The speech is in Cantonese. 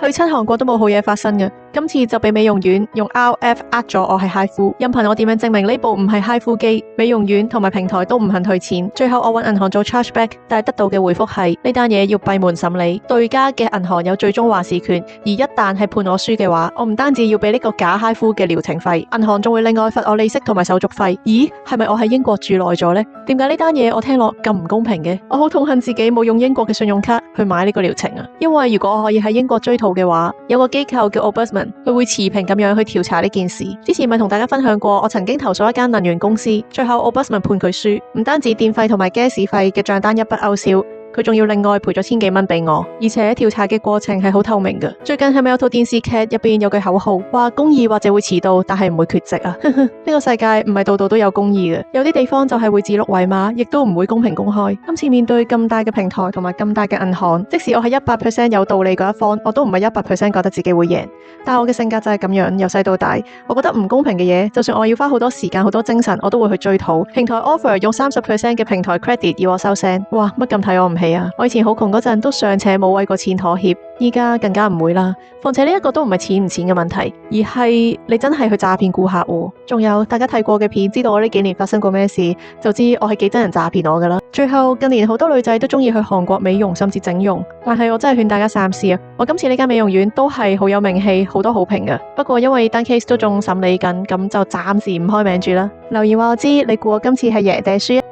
去親韓國都冇好嘢發生嘅，今次就俾美容院用 RF 呃咗我係 HIFU，任憑我點樣證明呢部唔係 HIFU 機，美容院同埋平台都唔肯退錢。最後我揾銀行做 chargeback，但係得到嘅回覆係呢單嘢要閉門審理，對家嘅銀行有最終話事權，而一旦係判我輸嘅話，我唔單止要俾呢個假 HIFU 嘅療程費，銀行仲會另外罰我利息同埋手續費。咦，係咪我喺英國住耐咗呢？點解呢單嘢我聽落咁唔公平嘅？我好痛恨自己冇用英國嘅信用卡去買呢個療程啊！因為如果我可以喺英國追討嘅話，有個機構叫 Ombudsman， 佢會持平咁樣去調查呢件事。之前咪同大家分享過，我曾經投訴一間能源公司，最後 Ombudsman 判佢輸，唔單止電費同埋 gas 費嘅賬單一筆勾銷，佢仲要另外賠咗千幾蚊俾我，而且調查嘅過程係好透明嘅。最近係咪有套電視劇入邊有句口號，話公義或者會遲到，但係唔會缺席啊？呢個世界唔係度度都有公義嘅，有啲地方就係會指鹿為馬，亦都唔會公平公開。今次面對咁大嘅平台同埋咁大嘅銀行，即使我係100% 有道理嗰一方，我都唔係100% 覺得自己會贏。但係我嘅性格就係咁樣，由細到大，我覺得唔公平嘅嘢，就算我要花好多時間、好多精神，我都會去追討。平台 offer 用30% 嘅平台 credit 要我收聲，哇，乜咁睇我唔起啊！我以前好窮嗰陣都尚且冇為過錢妥協，依家更加唔會啦。況且呢一個都唔係錢唔錢嘅問題，而係你真係去詐騙顧客喎。仲有大家睇過嘅片，知道我呢幾年發生過咩事，就知我係幾憎人詐騙我噶啦。最後近年好多女仔都中意去韓國美容甚至整容，但係我真係勸大家三思啊！我今次呢間美容院都係好有名氣，好多好評嘅。不過因為單 case 都仲審理緊，咁就暫時唔開名住啦。留言話我知，你估我今次係贏定係輸啊？